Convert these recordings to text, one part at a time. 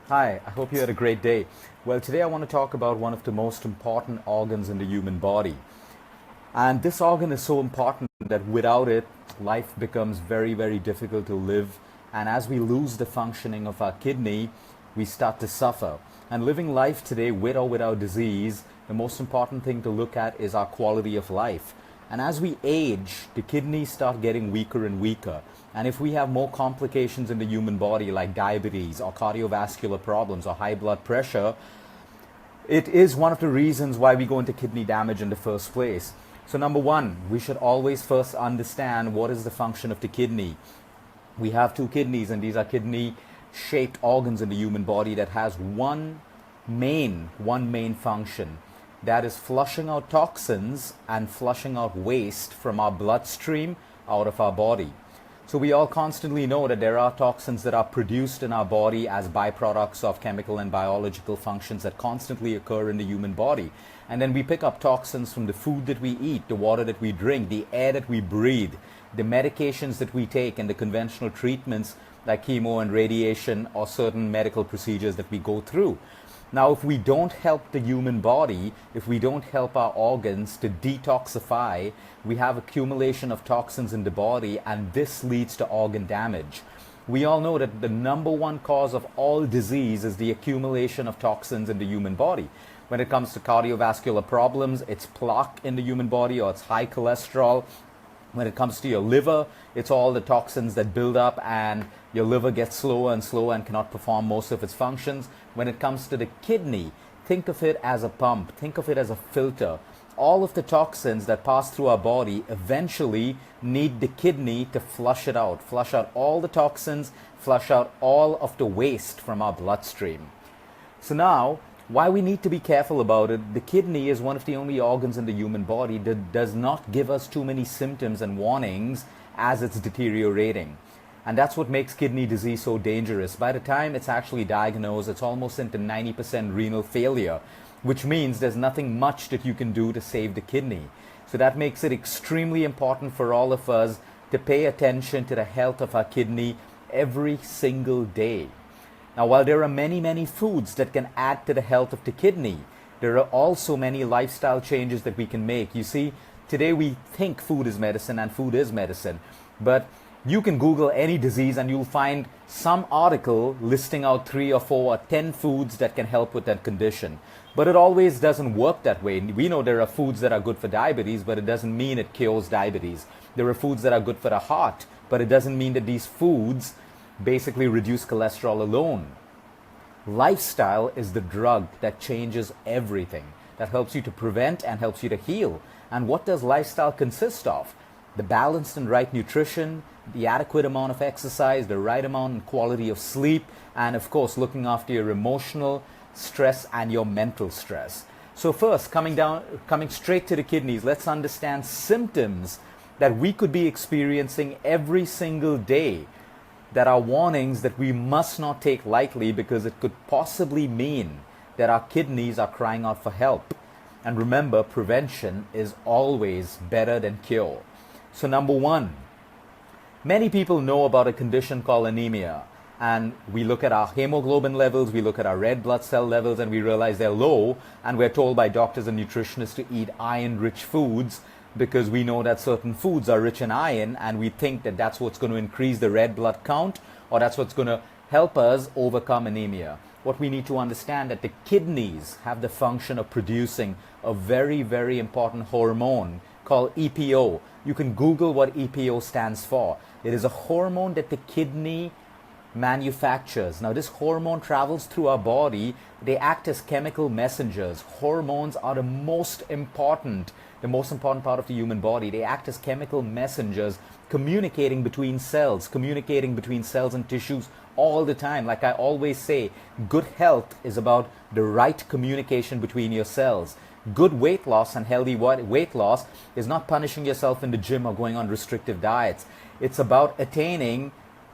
Hi, I hope you had a great day. Well, today I want to talk about one of the most important organs in the human body. And this organ is so important that without it, life becomes very, very difficult to live. And as we lose the functioning of our kidney, we start to suffer. And living life today with or without disease, the most important thing to look at is our quality of life. And as we age, the kidneys start getting weaker and weaker. And if we have more complications in the human body like diabetes or cardiovascular problems or high blood pressure, it is one of the reasons why we go into kidney damage in the first place. So number one, we should always first understand what is the function of the kidney. We have two kidneys, and these are kidney shaped organs in the human body that has one main function. That is flushing out toxins and flushing out waste from our bloodstream out of our body. So we all constantly know that there are toxins that are produced in our body as byproducts of chemical and biological functions that constantly occur in the human body. And then we pick up toxins from the food that we eat, the water that we drink, the air that we breathe, the medications that we take, and the conventional treatments like chemo and radiation or certain medical procedures that we go through. Now, if we don't help the human body, if we don't help our organs to detoxify, we have accumulation of toxins in the body, and this leads to organ damage. We all know that the number one cause of all disease is the accumulation of toxins in the human body. When it comes to cardiovascular problems, it's plaque in the human body or it's high cholesterol. When it comes to your liver, it's all the toxins that build up and your liver gets slower and slower and cannot perform most of its functions. When it comes to the kidney, think of it as a pump, think of it as a filter. All of the toxins that pass through our body eventually need the kidney to flush out all the toxins, flush out all of the waste from our bloodstream. So now, why we need to be careful about it, the kidney is one of the only organs in the human body that does not give us too many symptoms and warnings as it's deteriorating. And that's what makes kidney disease so dangerous. By the time it's actually diagnosed, it's almost into 90% renal failure, which means there's nothing much that you can do to save the kidney. So that makes it extremely important for all of us to pay attention to the health of our kidney every single day. Now, while there are many, many foods that can add to the health of the kidney, there are also many lifestyle changes that we can make. You see, today we think food is medicine and food is medicine, but you can Google any disease and you'll find some article listing out 3 or 4 or 10 foods that can help with that condition. But it always doesn't work that way. We know there are foods that are good for diabetes, but it doesn't mean it cures diabetes. There are foods that are good for the heart, but it doesn't mean that these foods basically reduce cholesterol alone. Lifestyle is the drug that changes everything, that helps you to prevent and helps you to heal. And what does lifestyle consist of? The balanced and right nutrition, the adequate amount of exercise, the right amount and quality of sleep, and of course looking after your emotional stress and your mental stress. So first, coming straight to the kidneys, let's understand symptoms that we could be experiencing every single day that are warnings that we must not take lightly, because it could possibly mean that our kidneys are crying out for help. And remember, prevention is always better than cure. So number one, many people know about a condition called anemia. And we look at our hemoglobin levels, we look at our red blood cell levels, and we realize they're low. And we're told by doctors and nutritionists to eat iron-rich foods, because we know that certain foods are rich in iron, and we think that that's what's going to increase the red blood count, or that's what's going to help us overcome anemia. What we need to understand that the kidneys have the function of producing a very, very important hormone called EPO. You can Google what EPO stands for. It is a hormone that the kidney manufactures. Now, this hormone travels through our body. They act as chemical messengers. Hormones are the most important part of the human body. They act as chemical messengers, communicating between cells and tissues all the time. Like I always say, good health is about the right communication between your cells. Good weight loss and healthy weight loss is not punishing yourself in the gym or going on restrictive diets. It's about attaining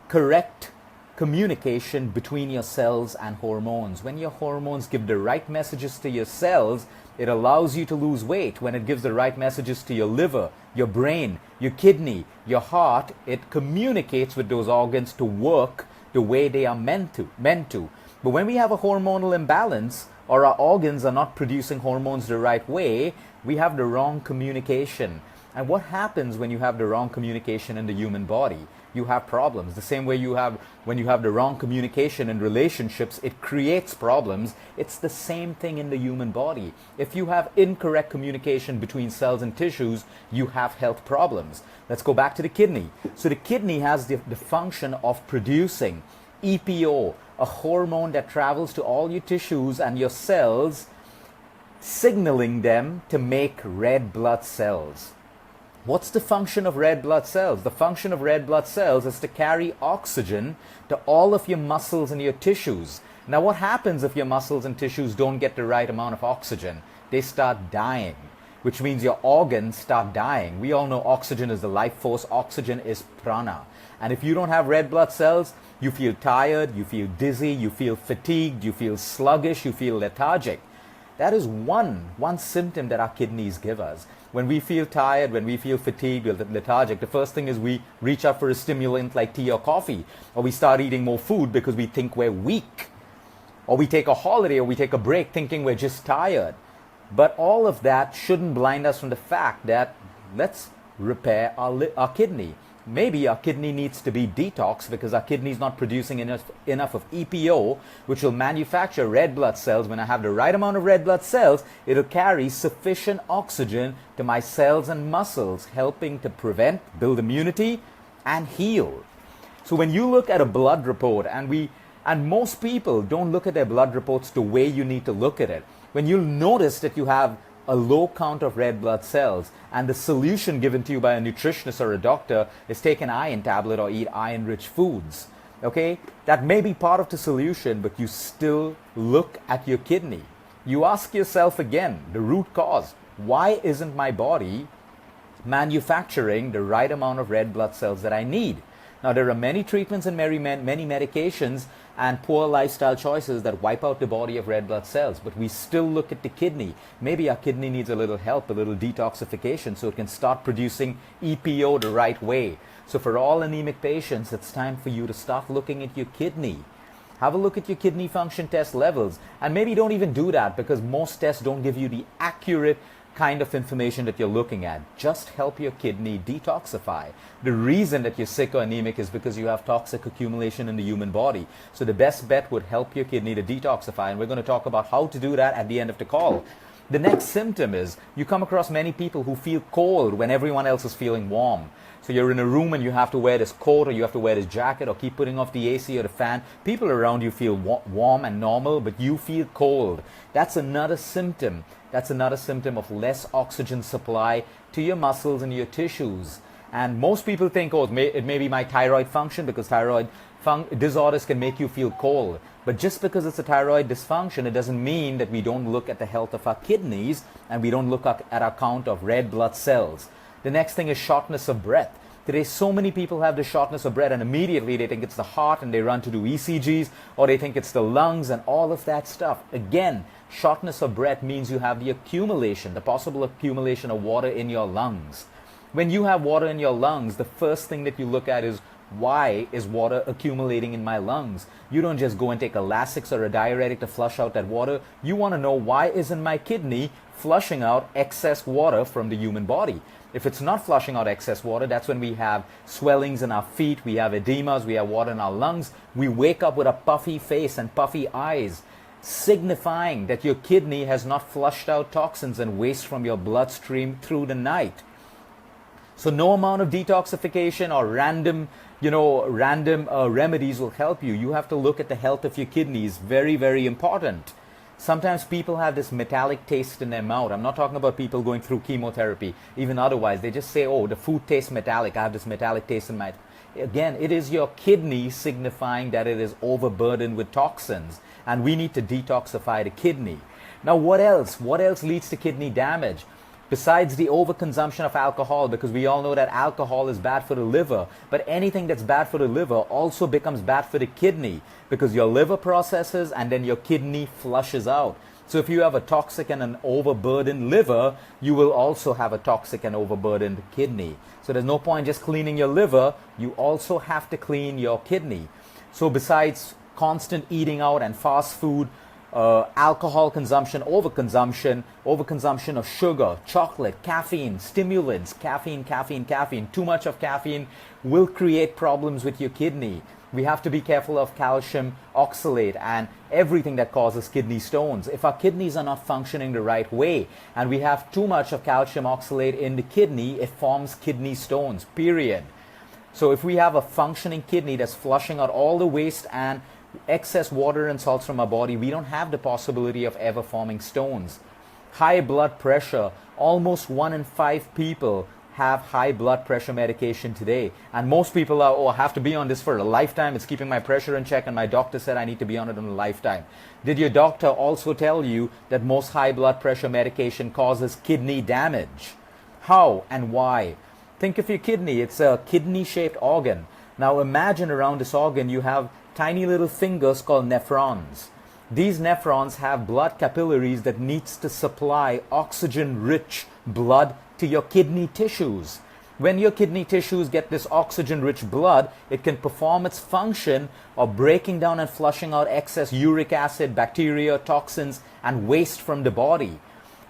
correct communication between your cells and hormones. When your hormones give the right messages to your cells, it allows you to lose weight. When it gives the right messages to your liver, your brain, your kidney, your heart, it communicates with those organs to work the way they are meant to. But when we have a hormonal imbalance or our organs are not producing hormones the right way, we have the wrong communication. And what happens when you have the wrong communication in the human body? You have problems. The same way when you have the wrong communication in relationships, it creates problems. It's the same thing in the human body. If you have incorrect communication between cells and tissues, you have health problems. Let's go back to the kidney. So the kidney has the function of producing EPO, a hormone that travels to all your tissues and your cells, signaling them to make red blood cells. What's the function of red blood cells? The function of red blood cells is to carry oxygen to all of your muscles and your tissues. Now, what happens if your muscles and tissues don't get the right amount of oxygen? They start dying, which means your organs start dying. We all know oxygen is the life force. Oxygen is prana. And if you don't have red blood cells, you feel tired, you feel dizzy, you feel fatigued, you feel sluggish, you feel lethargic. That is one symptom that our kidneys give us. When we feel tired, when we feel fatigued or lethargic, the first thing is we reach out for a stimulant like tea or coffee, or we start eating more food because we think we're weak, or we take a holiday or we take a break thinking we're just tired. But all of that shouldn't blind us from the fact that let's repair our kidney. Maybe our kidney needs to be detoxed because our kidney is not producing enough of EPO, which will manufacture red blood cells. When I have the right amount of red blood cells, it'll carry sufficient oxygen to my cells and muscles, helping to prevent, build immunity, and heal. So when you look at a blood report, and most people don't look at their blood reports the way you need to look at it. When you'll notice that you have a low count of red blood cells, and the solution given to you by a nutritionist or a doctor is take an iron tablet or eat iron-rich foods. Okay? That may be part of the solution, but you still look at your kidney. You ask yourself again, the root cause. Why isn't my body manufacturing the right amount of red blood cells that I need? Now, there are many treatments and many medications and poor lifestyle choices that wipe out the body of red blood cells, but we still look at the kidney. Maybe our kidney needs a little help, a little detoxification, so it can start producing EPO the right way. So for all anemic patients, it's time for you to start looking at your kidney. Have a look at your kidney function test levels, and maybe don't even do that because most tests don't give you the accurate kind of information that you're looking at. Just help your kidney detoxify. The reason that you're sick or anemic is because you have toxic accumulation in the human body. So the best bet would help your kidney to detoxify, and we're going to talk about how to do that at the end of the call. The next symptom is you come across many people who feel cold when everyone else is feeling warm. So you're in a room and you have to wear this coat, or you have to wear this jacket, or keep putting off the AC or the fan. People around you feel warm and normal, but you feel cold. That's another symptom. That's another symptom of less oxygen supply to your muscles and your tissues. And most people think, oh, it may be my thyroid function, because thyroid disorders can make you feel cold. But just because it's a thyroid dysfunction, it doesn't mean that we don't look at the health of our kidneys and we don't look at our count of red blood cells. The next thing is shortness of breath. Today, so many people have the shortness of breath, and immediately they think it's the heart and they run to do ECGs, or they think it's the lungs and all of that stuff. Again, shortness of breath means you have the possible accumulation of water in your lungs. When you have water in your lungs, the first thing that you look at is, why is water accumulating in my lungs? You don't just go and take a Lasix or a diuretic to flush out that water. You want to know, why isn't my kidney flushing out excess water from the human body? If it's not flushing out excess water, that's when we have swellings in our feet, we have edemas, we have water in our lungs. We wake up with a puffy face and puffy eyes, signifying that your kidney has not flushed out toxins and waste from your bloodstream through the night. So no amount of detoxification or random remedies will help you. You have to look at the health of your kidneys. Very, very important. Sometimes people have this metallic taste in their mouth. I'm not talking about people going through chemotherapy, even otherwise. They just say, oh, the food tastes metallic. I have this metallic taste in my... Again, it is your kidney signifying that it is overburdened with toxins, and we need to detoxify the kidney. Now, what else? What else leads to kidney damage? Besides the overconsumption of alcohol, because we all know that alcohol is bad for the liver, but anything that's bad for the liver also becomes bad for the kidney, because your liver processes and then your kidney flushes out. So if you have a toxic and an overburdened liver, you will also have a toxic and overburdened kidney. So there's no point just cleaning your liver, you also have to clean your kidney. So besides constant eating out and fast food, alcohol consumption, overconsumption of sugar, chocolate, caffeine, stimulants, caffeine. Too much of caffeine will create problems with your kidney. We have to be careful of calcium oxalate and everything that causes kidney stones. If our kidneys are not functioning the right way and we have too much of calcium oxalate in the kidney, it forms kidney stones, period. So if we have a functioning kidney that's flushing out all the waste and excess water and salts from our body, we don't have the possibility of ever forming stones. High blood pressure, almost 1 in 5 people have high blood pressure medication today, and most people are, I have to be on this for a lifetime, it's keeping my pressure in check and my doctor said I need to be on it in a lifetime. Did your doctor also tell you that most high blood pressure medication causes kidney damage? How and why? Think of your kidney. It's a kidney shaped organ. Now imagine around this organ you have tiny little fingers called nephrons. These nephrons have blood capillaries that needs to supply oxygen rich blood to your kidney tissues. When your kidney tissues get this oxygen-rich blood, it can perform its function of breaking down and flushing out excess uric acid, bacteria, toxins, and waste from the body.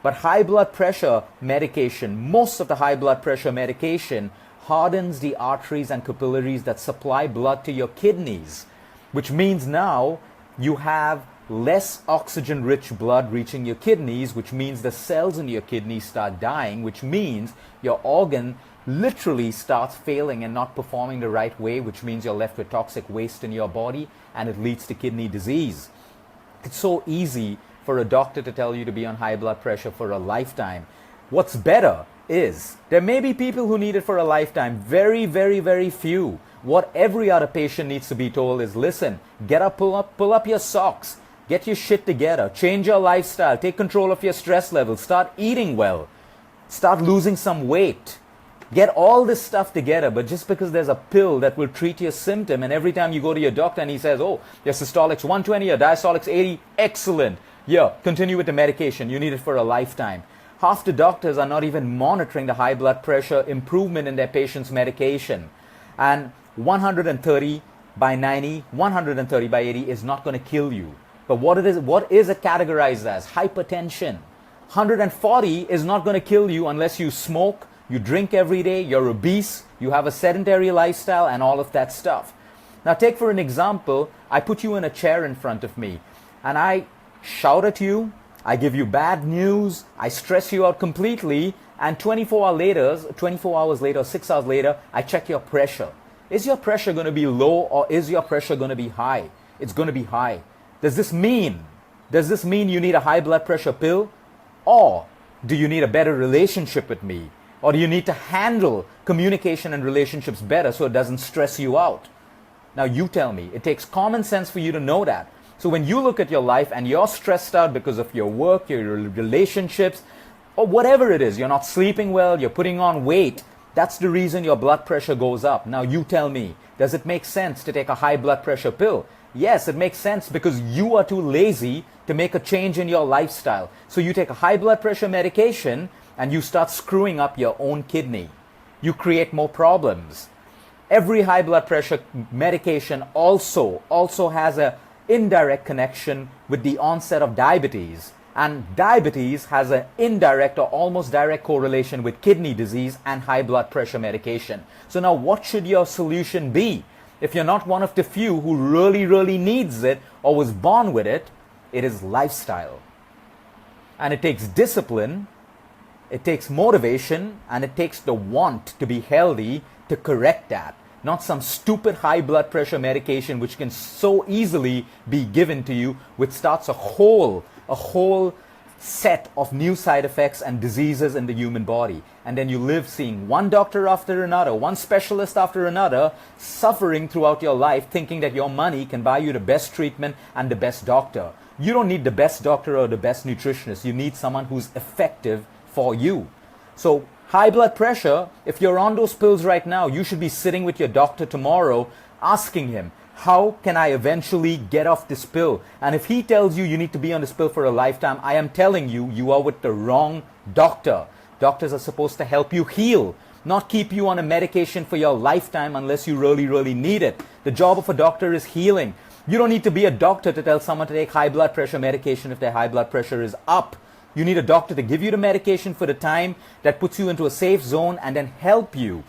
But high blood pressure medication, most of the high blood pressure medication, hardens the arteries and capillaries that supply blood to your kidneys, which means now you have less oxygen-rich blood reaching your kidneys, which means the cells in your kidneys start dying, which means your organ literally starts failing and not performing the right way, which means you're left with toxic waste in your body and it leads to kidney disease. It's so easy for a doctor to tell you to be on high blood pressure for a lifetime. What's better is there may be people who need it for a lifetime, very, very, very few. What every other patient needs to be told is, listen, get up, pull up your socks. Get your shit together, change your lifestyle, take control of your stress levels, start eating well, start losing some weight. Get all this stuff together, but just because there's a pill that will treat your symptom and every time you go to your doctor and he says, oh, your systolic's 120 or diastolic's 80, excellent. Yeah, continue with the medication, you need it for a lifetime. Half the doctors are not even monitoring the high blood pressure improvement in their patient's medication. And 130 by 90, 130 by 80 is not going to kill you. But what is it categorized as? Hypertension. 140 is not going to kill you unless you smoke, you drink every day, you're obese, you have a sedentary lifestyle and all of that stuff. Now take for an example, I put you in a chair in front of me and I shout at you, I give you bad news, I stress you out completely, and 24 hours later, 6 hours later, I check your pressure. Is your pressure going to be low or is your pressure going to be high? It's going to be high. Does this mean you need a high blood pressure pill? Or do you need a better relationship with me? Or do you need to handle communication and relationships better so it doesn't stress you out? Now you tell me. It takes common sense for you to know that. So when you look at your life and you're stressed out because of your work, your relationships, or whatever it is, you're not sleeping well, you're putting on weight, that's the reason your blood pressure goes up. Now you tell me, does it make sense to take a high blood pressure pill? Yes, it makes sense because you are too lazy to make a change in your lifestyle. So you take a high blood pressure medication and you start screwing up your own kidney. You create more problems. Every high blood pressure medication also has an indirect connection with the onset of diabetes. And diabetes has an indirect or almost direct correlation with kidney disease and high blood pressure medication. So now what should your solution be? If you're not one of the few who really, really needs it or was born with it, it is lifestyle. And it takes discipline, it takes motivation, and it takes the want to be healthy to correct that. Not some stupid high blood pressure medication which can so easily be given to you, which starts a whole set of new side effects and diseases in the human body. And then you live seeing one doctor after another, one specialist after another, suffering throughout your life, thinking that your money can buy you the best treatment and the best doctor. You don't need the best doctor or the best nutritionist. You need someone who's effective for you. So high blood pressure, if you're on those pills right now, you should be sitting with your doctor tomorrow asking him, how can I eventually get off this pill? And if he tells you you need to be on this pill for a lifetime, I am telling you, you are with the wrong doctor. Doctors are supposed to help you heal, not keep you on a medication for your lifetime unless you really, really need it. The job of a doctor is healing. You don't need to be a doctor to tell someone to take high blood pressure medication if their high blood pressure is up. You need a doctor to give you the medication for the time that puts you into a safe zone and then help you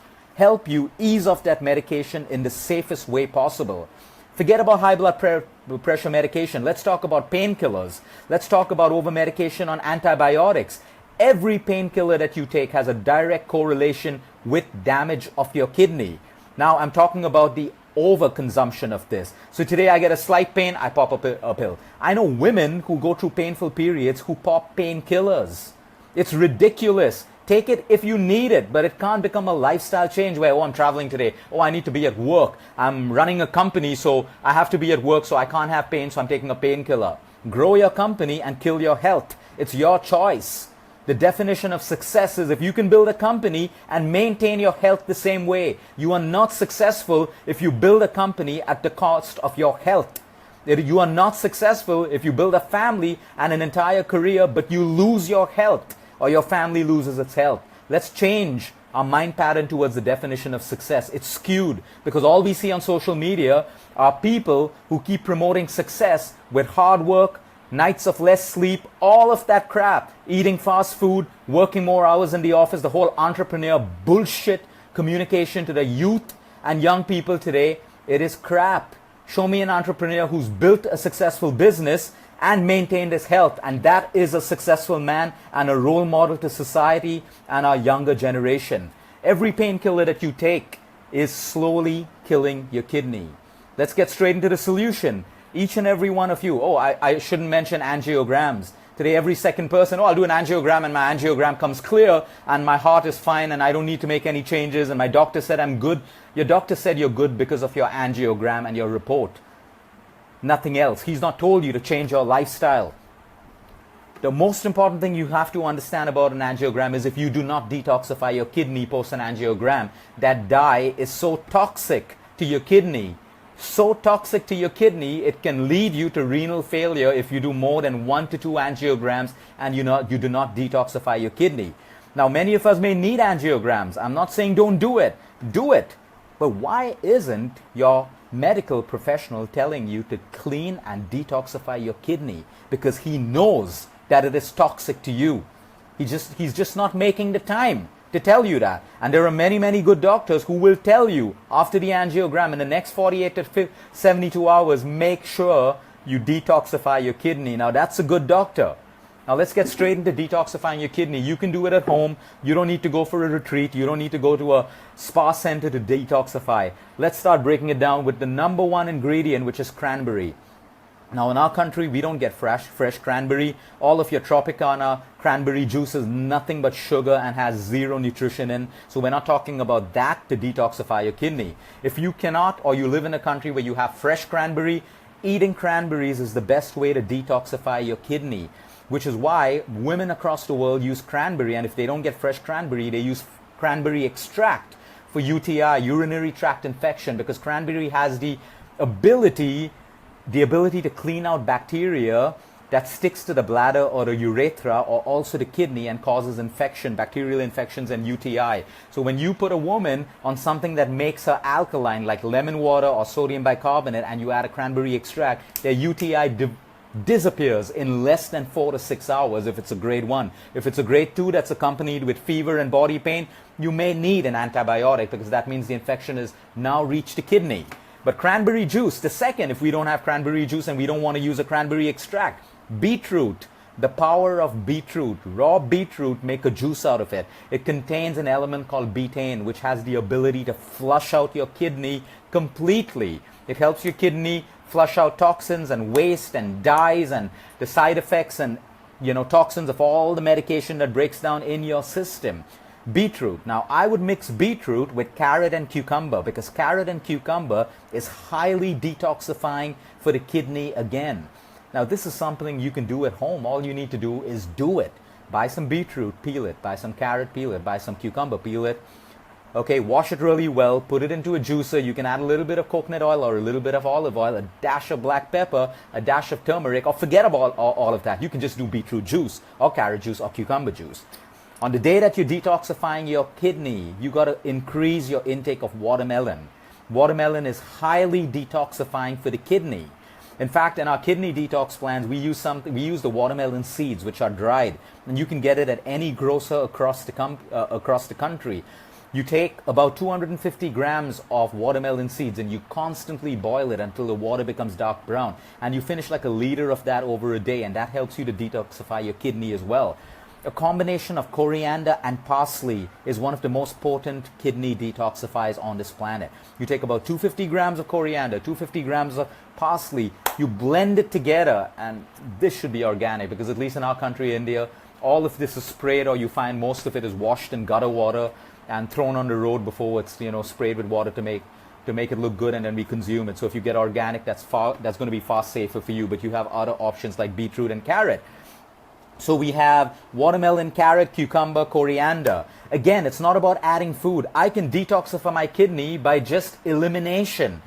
ease off that medication in the safest way possible. Forget about high blood pressure medication. Let's talk about painkillers. Let's talk about over-medication on antibiotics. Every painkiller that you take has a direct correlation with damage of your kidney. Now, I'm talking about the overconsumption of this. So today I get a slight pain, I pop a pill. I know women who go through painful periods who pop painkillers. It's ridiculous. Take it if you need it, but it can't become a lifestyle change where, oh, I'm traveling today. Oh, I need to be at work. I'm running a company, so I have to be at work, so I can't have pain, so I'm taking a painkiller. Grow your company and kill your health. It's your choice. The definition of success is if you can build a company and maintain your health the same way. You are not successful if you build a company at the cost of your health. You are not successful if you build a family and an entire career, but you lose your health or your family loses its health. Let's change our mind pattern towards the definition of success. It's skewed because all we see on social media are people who keep promoting success with hard work, nights of less sleep, all of that crap, eating fast food, working more hours in the office, the whole entrepreneur bullshit communication to the youth and young people today. It is crap. Show me an entrepreneur who's built a successful business and maintained his health, and that is a successful man and a role model to society and our younger generation. Every painkiller that you take is slowly killing your kidney. Let's get straight into the solution. Each and every one of you, I shouldn't mention angiograms. Today, every second person, I'll do an angiogram and my angiogram comes clear and my heart is fine and I don't need to make any changes and my doctor said I'm good. Your doctor said you're good because of your angiogram and your report. Nothing else. He's not told you to change your lifestyle. The most important thing you have to understand about an angiogram is if you do not detoxify your kidney post an angiogram, that dye is so toxic to your kidney. So toxic to your kidney, it can lead you to renal failure if you do more than 1 to 2 angiograms and you do not detoxify your kidney. Now, many of us may need angiograms. I'm not saying don't do it. Do it. But why isn't your medical professional telling you to clean and detoxify your kidney? Because he knows that it is toxic to you. He's just not making the time to tell you that. And there are many, many good doctors who will tell you after the angiogram in the next 48 to 72 hours, make sure you detoxify your kidney. Now that's a good doctor. Now let's get straight into detoxifying your kidney. You can do it at home. You don't need to go for a retreat. You don't need to go to a spa center to detoxify. Let's start breaking it down with the number one ingredient, which is cranberry. Now in our country, we don't get fresh cranberry. All of your Tropicana cranberry juice is nothing but sugar and has zero nutrition in. So we're not talking about that to detoxify your kidney. If you cannot, or you live in a country where you have fresh cranberry, eating cranberries is the best way to detoxify your kidney. Which is why women across the world use cranberry, and if they don't get fresh cranberry, they use cranberry extract for UTI, urinary tract infection, because cranberry has the ability to clean out bacteria that sticks to the bladder or the urethra or also the kidney and causes infection, bacterial infections and UTI. So when you put a woman on something that makes her alkaline, like lemon water or sodium bicarbonate, and you add a cranberry extract, their UTI disappears in less than 4 to 6 hours if it's a grade 1. If it's a grade 2 that's accompanied with fever and body pain, you may need an antibiotic because that means the infection has now reached the kidney. But cranberry juice, the second, if we don't have cranberry juice and we don't want to use a cranberry extract, beetroot, the power of beetroot, raw beetroot, make a juice out of it. It contains an element called betaine, which has the ability to flush out your kidney completely. It helps your kidney flush out toxins and waste and dyes and the side effects and toxins of all the medication that breaks down in your system. Beetroot. Now I would mix beetroot with carrot and cucumber because carrot and cucumber is highly detoxifying for the kidney again. Now this is something you can do at home. All you need to do is do it. Buy some beetroot, peel it. Buy some carrot, peel it. Buy some cucumber, peel it. Okay, wash it really well, put it into a juicer. You can add a little bit of coconut oil or a little bit of olive oil, a dash of black pepper, a dash of turmeric, or forget about all of that. You can just do beetroot juice or carrot juice or cucumber juice. On the day that you're detoxifying your kidney, you got to increase your intake of watermelon. Watermelon is highly detoxifying for the kidney. In fact, in our kidney detox plans, we use the watermelon seeds, which are dried, and you can get it at any grocer across the country. You take about 250 grams of watermelon seeds and you constantly boil it until the water becomes dark brown. And you finish like a liter of that over a day, and that helps you to detoxify your kidney as well. A combination of coriander and parsley is one of the most potent kidney detoxifiers on this planet. You take about 250 grams of coriander, 250 grams of parsley, you blend it together, and this should be organic, because at least in our country, India, all of this is sprayed, or you find most of it is washed in gutter water and thrown on the road before it's sprayed with water to make it look good, and then we consume it. So if you get organic, that's going to be far safer for you. But you have other options like beetroot and carrot. So we have watermelon, carrot, cucumber, coriander. Again, it's not about adding food. I can detoxify my kidney by just eliminating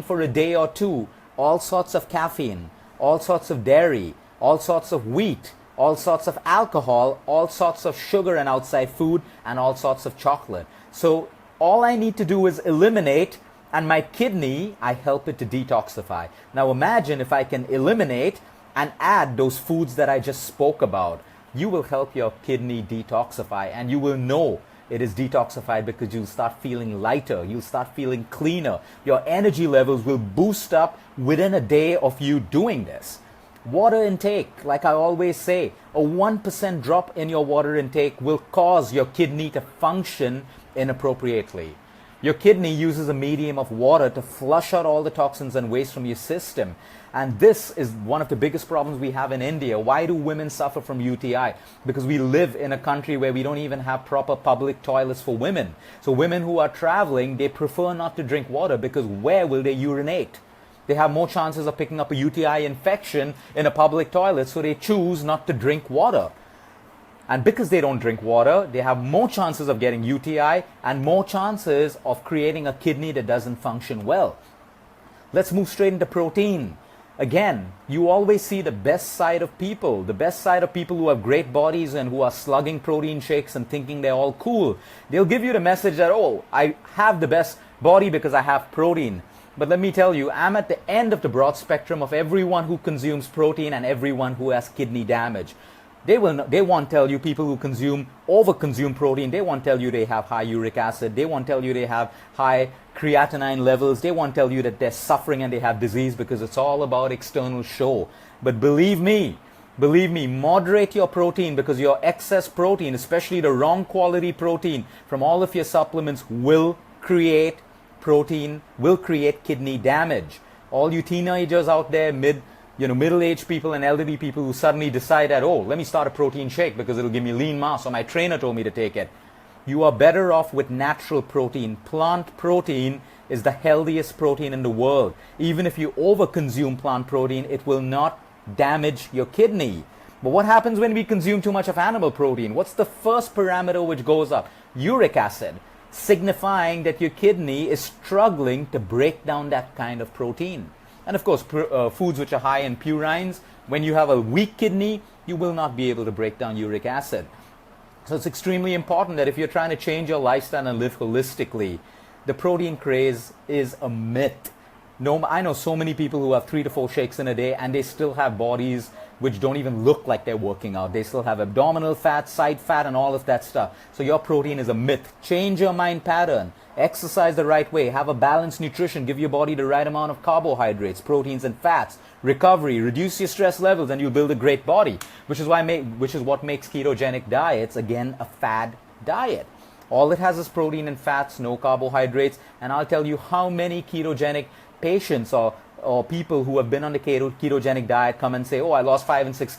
for a day or two all sorts of caffeine, all sorts of dairy, all sorts of wheat, all sorts of alcohol, all sorts of sugar and outside food, and all sorts of chocolate. So all I need to do is eliminate, and my kidney, I help it to detoxify. Now imagine if I can eliminate and add those foods that I just spoke about. You will help your kidney detoxify, and you will know it is detoxified because you'll start feeling lighter, you'll start feeling cleaner. Your energy levels will boost up within a day of you doing this. Water intake, like I always say, a 1% drop in your water intake will cause your kidney to function inappropriately. Your kidney uses a medium of water to flush out all the toxins and waste from your system. And this is one of the biggest problems we have in India. Why do women suffer from UTI? Because we live in a country where we don't even have proper public toilets for women. So women who are traveling, they prefer not to drink water, because where will they urinate? They have more chances of picking up a UTI infection in a public toilet, so they choose not to drink water. And because they don't drink water, they have more chances of getting UTI and more chances of creating a kidney that doesn't function well. Let's move straight into protein. Again, you always see the best side of people who have great bodies and who are slugging protein shakes and thinking they're all cool. They'll give you the message that, oh, I have the best body because I have protein. But let me tell you, I'm at the end of the broad spectrum of everyone who consumes protein and everyone who has kidney damage. They won't tell you people who overconsume protein. They won't tell you they have high uric acid. They won't tell you they have high creatinine levels. They won't tell you that they're suffering and they have disease, because it's all about external show. But believe me, moderate your protein, because your excess protein, especially the wrong quality protein from all of your supplements, will create kidney damage. All you teenagers out there, middle-aged people and elderly people who suddenly decide that, oh, let me start a protein shake because it'll give me lean mass, or my trainer told me to take it. You are better off with natural protein. Plant protein is the healthiest protein in the world. Even if you overconsume plant protein, it will not damage your kidney. But what happens when we consume too much of animal protein? What's the first parameter which goes up? Uric acid, signifying that your kidney is struggling to break down that kind of protein. And of course, foods which are high in purines, when you have a weak kidney, you will not be able to break down uric acid. So it's extremely important that if you're trying to change your lifestyle and live holistically, the protein craze is a myth. No, I know so many people who have 3 to 4 shakes in a day and they still have bodies which don't even look like they're working out. They still have abdominal fat, side fat, and all of that stuff. So your protein is a myth. Change your mind pattern. Exercise the right way. Have a balanced nutrition. Give your body the right amount of carbohydrates, proteins, and fats. Recovery. Reduce your stress levels, and you'll build a great body. Which is what makes ketogenic diets, again, a fad diet. All it has is protein and fats, no carbohydrates. And I'll tell you how many ketogenic patients or people who have been on the ketogenic diet come and say, oh, I lost 5 and 6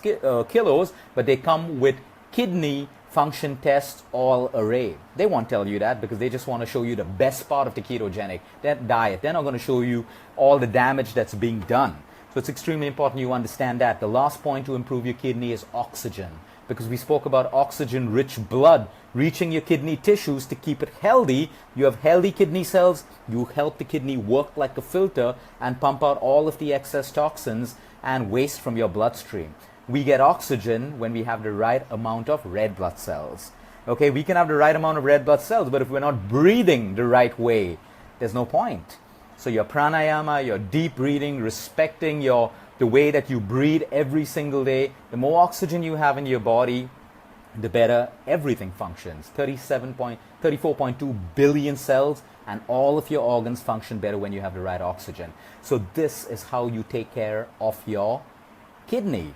kilos, but they come with kidney function tests all array. They won't tell you that because they just want to show you the best part of the ketogenic diet. They're not going to show you all the damage that's being done. So it's extremely important you understand that. The last point to improve your kidney is oxygen, because we spoke about oxygen-rich blood reaching your kidney tissues to keep it healthy. You have healthy kidney cells, you help the kidney work like a filter and pump out all of the excess toxins and waste from your bloodstream. We get oxygen when we have the right amount of red blood cells. Okay, we can have the right amount of red blood cells, but if we're not breathing the right way, there's no point. So your pranayama, your deep breathing, respecting the way that you breathe every single day, the more oxygen you have in your body, the better everything functions. 34.2 billion cells, and all of your organs function better when you have the right oxygen. So this is how you take care of your kidney.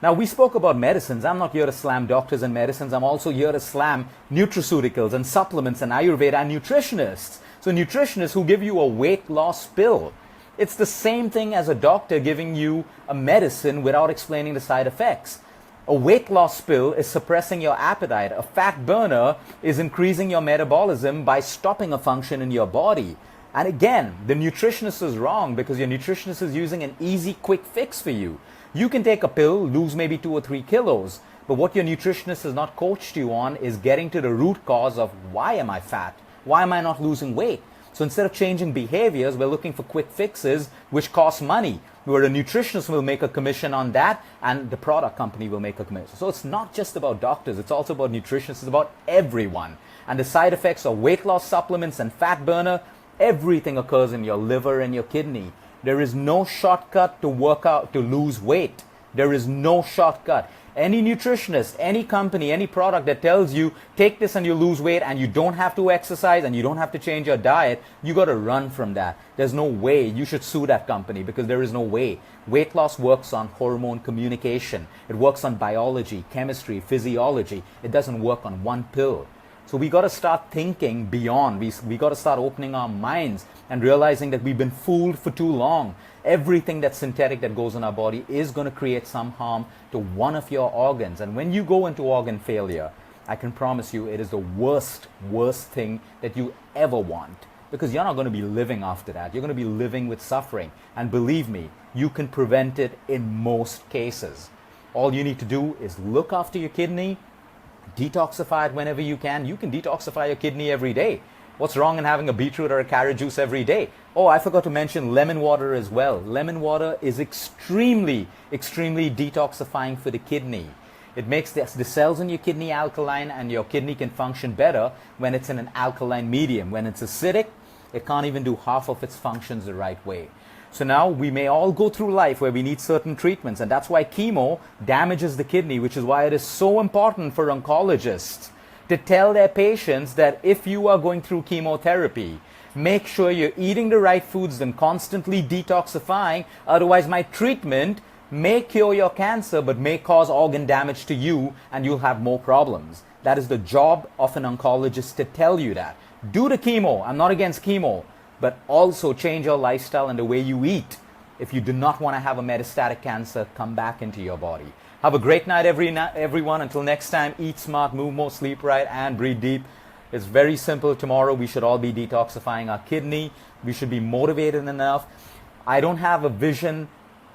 Now, we spoke about medicines. I'm not here to slam doctors and medicines. I'm also here to slam nutraceuticals and supplements and Ayurveda and nutritionists. So nutritionists who give you a weight loss pill. It's the same thing as a doctor giving you a medicine without explaining the side effects. A weight loss pill is suppressing your appetite. A fat burner is increasing your metabolism by stopping a function in your body. And again, the nutritionist is wrong because your nutritionist is using an easy, quick fix for you. You can take a pill, lose maybe 2 or 3 kilos, but what your nutritionist has not coached you on is getting to the root cause of why am I fat? Why am I not losing weight? So instead of changing behaviors, we're looking for quick fixes which cost money, where a nutritionist will make a commission on that and the product company will make a commission. So it's not just about doctors, it's also about nutritionists, it's about everyone. And the side effects of weight loss supplements and fat burner, everything occurs in your liver and your kidney. There is no shortcut to work out, to lose weight. There is no shortcut. Any nutritionist, any company, any product that tells you, take this and you lose weight and you don't have to exercise and you don't have to change your diet, you got to run from that. There's no way. You should sue that company because there is no way. Weight loss works on hormone communication. It works on biology, chemistry, physiology. It doesn't work on one pill. So we got to start thinking beyond. We got to start opening our minds and realizing that we've been fooled for too long. Everything that's synthetic that goes in our body is going to create some harm to one of your organs. And when you go into organ failure, I can promise you it is the worst thing that you ever want. Because you're not going to be living after that. You're going to be living with suffering. And believe me, you can prevent it in most cases. All you need to do is look after your kidney, detoxify it whenever you can. You can detoxify your kidney every day. What's wrong in having a beetroot or a carrot juice every day? Oh, I forgot to mention lemon water as well. Lemon water is extremely detoxifying for the kidney. It makes the cells in your kidney alkaline, and your kidney can function better when it's in an alkaline medium. When it's acidic, it can't even do half of its functions the right way. So now we may all go through life where we need certain treatments, and that's why chemo damages the kidney, which is why it is so important for oncologists to tell their patients that if you are going through chemotherapy, make sure you're eating the right foods and constantly detoxifying. Otherwise, my treatment may cure your cancer but may cause organ damage to you and you'll have more problems. That is the job of an oncologist, to tell you that. Do the chemo. I'm not against chemo, but also change your lifestyle and the way you eat if you do not want to have a metastatic cancer come back into your body. Have a great night, everyone. Until next time, eat smart, move more, sleep right, and breathe deep. It's very simple. Tomorrow, we should all be detoxifying our kidney. We should be motivated enough. I don't have a vision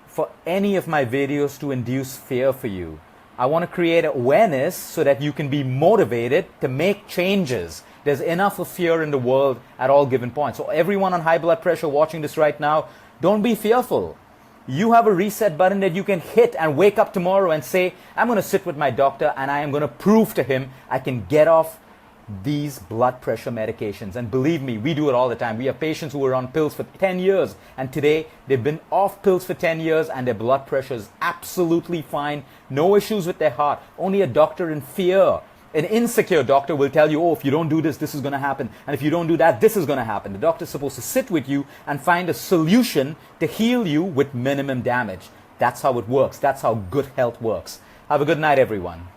for any of my videos to induce fear for you. I want to create awareness so that you can be motivated to make changes. There's enough of fear in the world at all given points. So everyone on high blood pressure watching this right now, don't be fearful. You have a reset button that you can hit and wake up tomorrow and say, I'm going to sit with my doctor and I am going to prove to him I can get off these blood pressure medications. And believe me, we do it all the time. We have patients who were on pills for 10 years and today they've been off pills for 10 years and their blood pressure is absolutely fine. No issues with their heart. Only a doctor in fear, an insecure doctor, will tell you, oh, if you don't do this, this is going to happen. And if you don't do that, this is going to happen. The doctor is supposed to sit with you and find a solution to heal you with minimum damage. That's how it works. That's how good health works. Have a good night, everyone.